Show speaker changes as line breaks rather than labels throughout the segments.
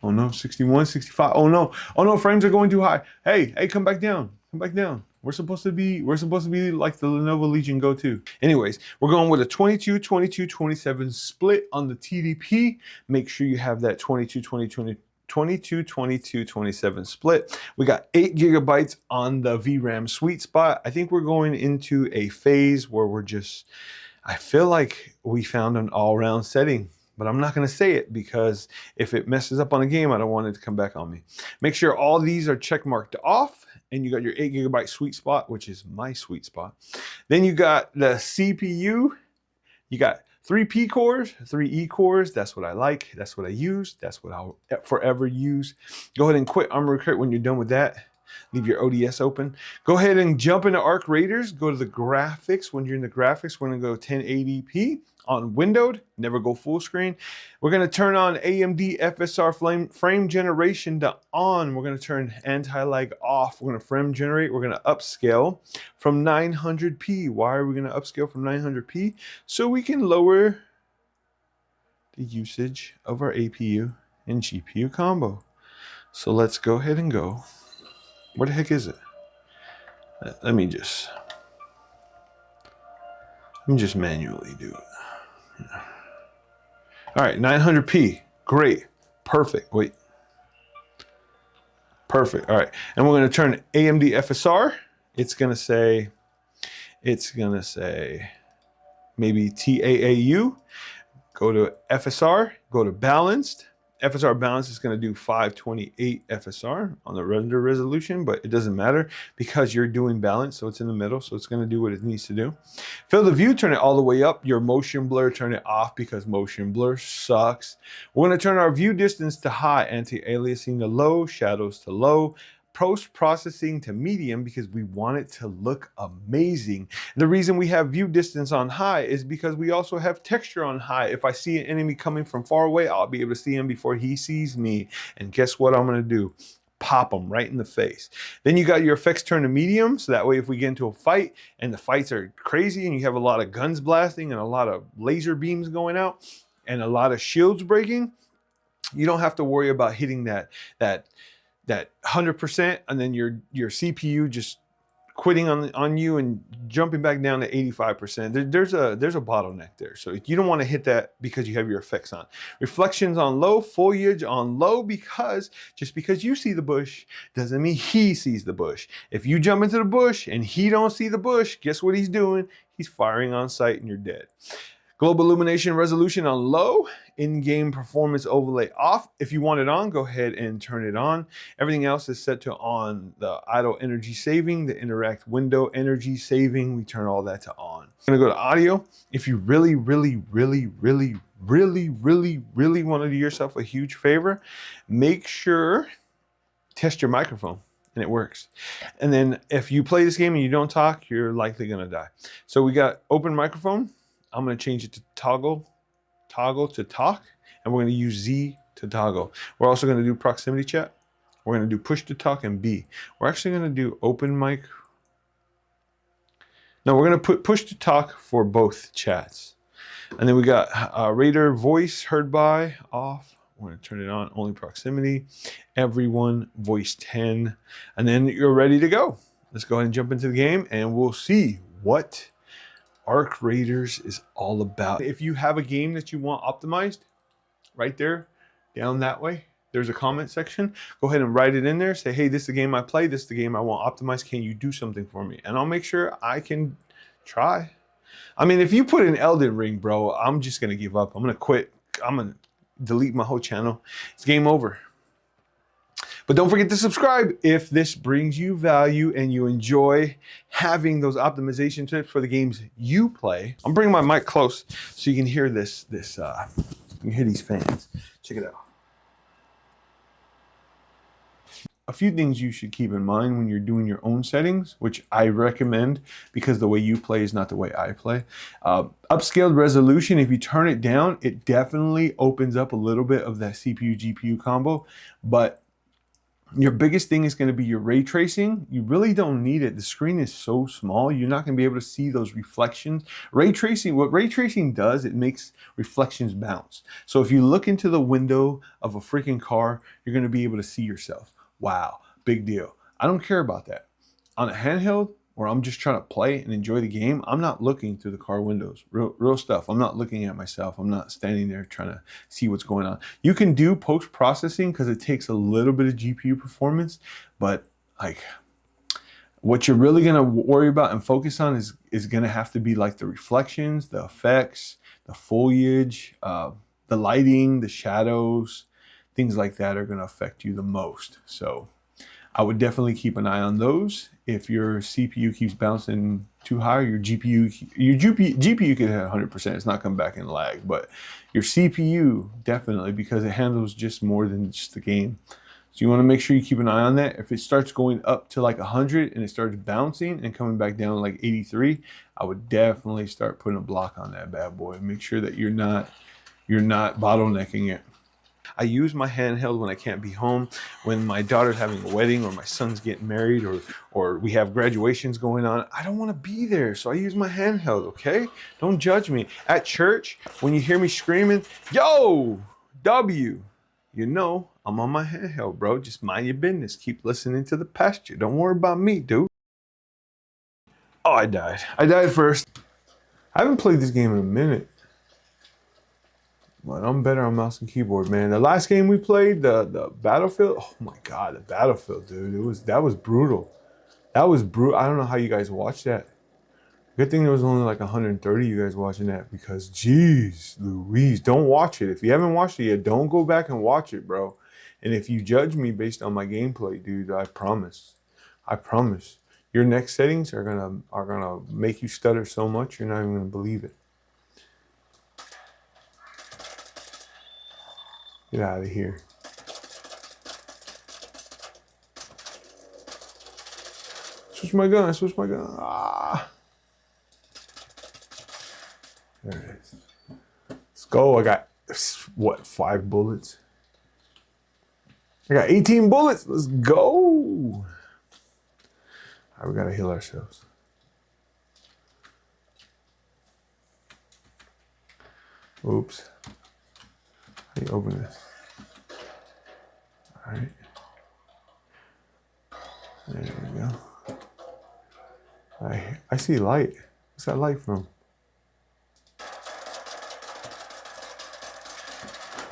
Oh no, 61, 65. Oh no. Oh no, frames are going too high. Hey, hey, come back down. Come back down. We're supposed to be like the Lenovo Legion Go 2. Anyways, we're going with a 22, 22, 27 split on the TDP. Make sure you have that 22, 20, 20, 22, 22, 27 split. We got 8 gigabytes on the VRAM sweet spot. I think we're going into a phase where I feel like we found an all-round setting, but I'm not going to say it because if it messes up on the game, I don't want it to come back on me. Make sure all these are check marked off, and you got your 8 gigabyte sweet spot, which is my sweet spot. Then you got the CPU. You got 3 P cores, 3 E cores. That's what I like. That's what I use. That's what I'll forever use. Go ahead and quit Amoury when you're done with that. Leave your ODS open. Go ahead and jump into Arc Raiders. Go to the graphics. When you're in the graphics, we're going to go 1080p on windowed. Never go full screen. We're going to turn on AMD FSR frame generation to on. We're going to turn anti-lag off. We're going to frame generate. We're going to upscale from 900p. Why are we going to upscale from 900p? So we can lower the usage of our APU and GPU combo. So let's go ahead and go. Where the heck is it? Let me just manually do it. Yeah. All right, 900p. Great. Perfect. Wait. Perfect. All right. And we're going to turn AMD FSR. It's going to say maybe TAAU. Go to FSR, go to balanced. FSR balance is going to do 528 FSR on the render resolution, but it doesn't matter because you're doing balance, so it's in the middle, so it's going to do what it needs to do. Fill the view, turn it all the way up. Your motion blur, turn it off because motion blur sucks. We're going to turn our view distance to high, anti-aliasing to low, shadows to low, post-processing to medium because we want it to look amazing. The reason we have view distance on high is because we also have texture on high. If I see an enemy coming from far away, I'll be able to see him before he sees me. And guess what I'm going to do? Pop them right in the face. Then you got your effects turned to medium, so that way if we get into a fight and the fights are crazy and you have a lot of guns blasting and a lot of laser beams going out and a lot of shields breaking, you don't have to worry about hitting that 100% and then your CPU just quitting on you and jumping back down to 85%. There's a bottleneck there. So you don't want to hit that because you have your effects on. Reflections on low, foliage on low, because just because you see the bush doesn't mean he sees the bush. If you jump into the bush and he don't see the bush, guess what he's doing? He's firing on sight and you're dead. Global illumination resolution on low, in-game performance overlay off. If you want it on, go ahead and turn it on. Everything else is set to on. The idle energy saving, the interact window energy saving, we turn all that to on. I'm gonna go to audio. If you really want to do yourself a huge favor, make sure, test your microphone. And it works. And then if you play this game and you don't talk, you're likely gonna die. So we got open microphone. I'm going to change it to toggle to talk, and we're going to use Z to toggle. We're also going to do proximity chat. We're going to do push to talk and B. We're actually going to do open mic. No, we're going to put push to talk for both chats. And then we got Raider voice heard by off. We're going to turn it on, only proximity. Everyone voice 10. And then you're ready to go. Let's go ahead and jump into the game and we'll see what Arc Raiders is all about. If you have a game that you want optimized, right there, down that way, there's a comment section. Go ahead and write it in there. Say, hey, this is the game I play. This is the game I want optimized. Can you do something for me? And I'll make sure I can try. I mean, if you put in Elden Ring, bro, I'm just going to give up. I'm going to quit. I'm going to delete my whole channel. It's game over. But don't forget to subscribe if this brings you value and you enjoy having those optimization tips for the games you play. I'm bringing my mic close so you can hear you can hear these fans. Check it out. A few things you should keep in mind when you're doing your own settings, which I recommend because the way you play is not the way I play. Upscaled resolution, if you turn it down, it definitely opens up a little bit of that CPU-GPU combo, but Your biggest thing is going to be your ray tracing. You really don't need it. The screen is so small, you're not going to be able to see those reflections. Ray tracing, what ray tracing does, it makes reflections bounce. So if you look into the window of a freaking car, you're going to be able to see yourself. Wow, big deal. I don't care about that. On a handheld, where I'm just trying to play and enjoy the game, I'm not looking through the car windows. Real stuff. I'm not looking at myself. I'm not standing there trying to see what's going on. You can do post-processing because it takes a little bit of GPU performance, but like what you're really gonna worry about and focus on is gonna have to be like the reflections, the effects, the foliage, the lighting, the shadows, things like that are gonna affect you the most. So I would definitely keep an eye on those. If your CPU keeps bouncing too high, your GPU could hit 100%. It's not coming back in lag, but your CPU definitely, because it handles just more than just the game. So you want to make sure you keep an eye on that. If it starts going up to like 100 and it starts bouncing and coming back down like 83, I would definitely start putting a block on that bad boy. Make sure that you're not bottlenecking it. I use my handheld when I can't be home, when my daughter's having a wedding or my son's getting married or we have graduations going on. I don't want to be there, so I use my handheld, okay? Don't judge me. At church, when you hear me screaming, yo, W, you know I'm on my handheld, bro. Just mind your business. Keep listening to the pastor. Don't worry about me, dude. Oh, I died. I died first. I haven't played this game in a minute. But I'm better on mouse and keyboard, man. The last game we played, the Battlefield, oh my God, the Battlefield, dude. That was brutal. That was brutal. I don't know how you guys watched that. Good thing there was only like 130 you guys watching that because, geez, Louise, don't watch it. If you haven't watched it yet, don't go back and watch it, bro. And if you judge me based on my gameplay, dude, I promise, your next settings are gonna make you stutter so much you're not even gonna believe it. Get out of here. Switch my gun. Ah. There it is. Let's go. I got, what, 5 bullets? I got 18 bullets. Let's go. All right, we got to heal ourselves. Oops. How do you open this? All right. There we go. I see light. What's that light from?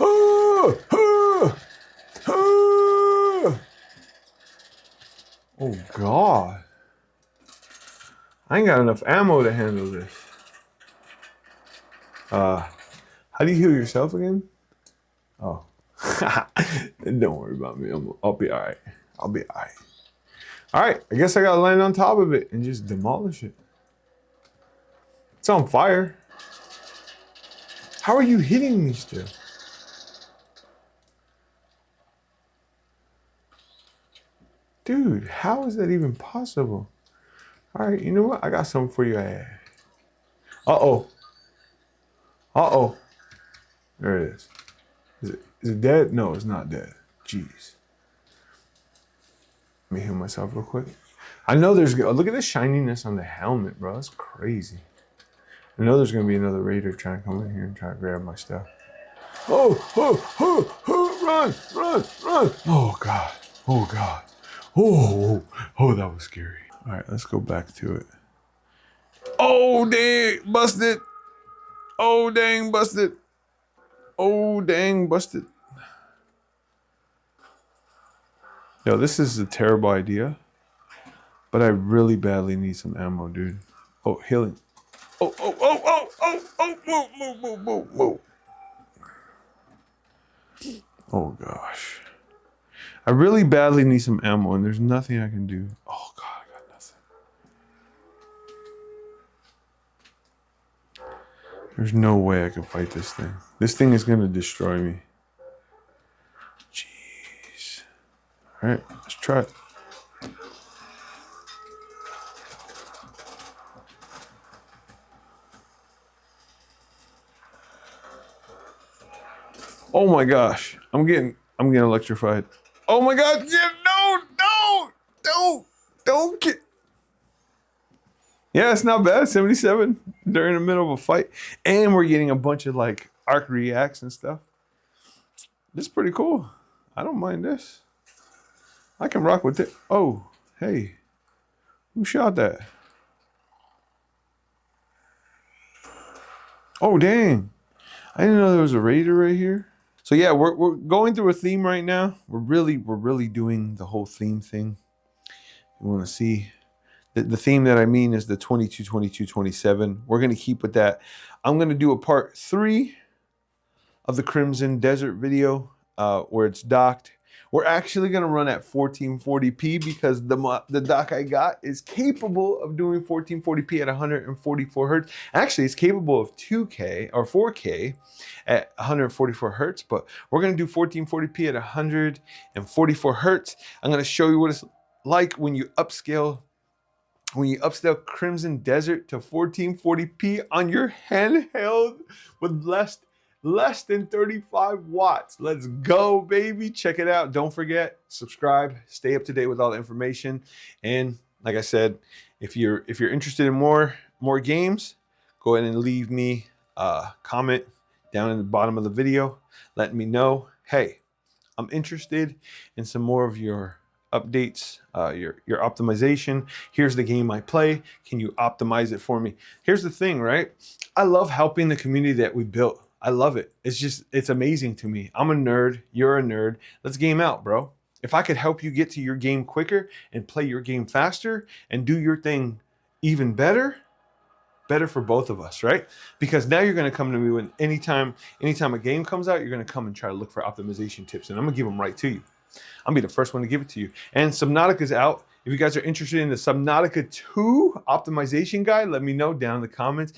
Oh, oh, oh. Oh God. I ain't got enough ammo to handle this. How do you heal yourself again? Oh. Don't worry about me. I'll be all right. I'll be all right. All right, I guess I gotta land on top of it and just demolish it. It's on fire. How are you hitting me still? Dude, how is that even possible? All right, you know what? I got something for you. Uh-oh. Uh-oh. There it is. Is it dead? No, it's not dead. Jeez. Let me heal myself real quick. I know look at the shininess on the helmet, bro. That's crazy. I know there's gonna be another raider trying to come in here and try to grab my stuff. Oh, run. Oh God. Oh, that was scary. All right, let's go back to it. Oh, dang, busted. Oh, dang, busted. Yo, this is a terrible idea, but I really badly need some ammo, dude. Oh, healing. Oh, move. Oh, gosh. I really badly need some ammo, and there's nothing I can do. Oh, God, I got nothing. There's no way I can fight this thing. This thing is going to destroy me. Jeez. All right, let's try it. Oh my gosh, I'm getting electrified. Oh my God, yeah, no! Don't get. Yeah, it's not bad. 77 during the middle of a fight. And we're getting a bunch of like arc reacts and stuff. This is pretty cool. I don't mind this. I can rock with it. Oh, hey. Who shot that? Oh, dang. I didn't know there was a raider right here. So yeah, we're going through a theme right now. We're really doing the whole theme thing. You want to see the theme that I mean is the 22, 22, 27. We're going to keep with that. I'm going to do a part 3 of the Crimson Desert video where it's docked. We're actually going to run at 1440p because the dock I got is capable of doing 1440p at 144 hertz. Actually, it's capable of 2K or 4K at 144 hertz, but we're going to do 1440p at 144 hertz. I'm going to show you what it's like when you upscale Crimson Desert to 1440p on your handheld with less than 35 watts. Let's go, baby. Check it out. Don't forget, subscribe, stay up to date with all the information. And like I said, if you're interested in more games, go ahead and leave me a comment down in the bottom of the video. Let me know, hey, I'm interested in some more of your updates, your optimization. Here's the game I play. Can you optimize it for me? Here's the thing, right? I love helping the community that we built. I love it. It's amazing to me. I'm a nerd. You're a nerd. Let's game out, bro. If I could help you get to your game quicker and play your game faster and do your thing even better for both of us, right? Because now you're going to come to me when anytime a game comes out, you're going to come and try to look for optimization tips, and I'm going to give them right to you. I'll be the first one to give it to you. And Subnautica's out. If you guys are interested in the Subnautica 2 optimization guide, let me know down in the comments.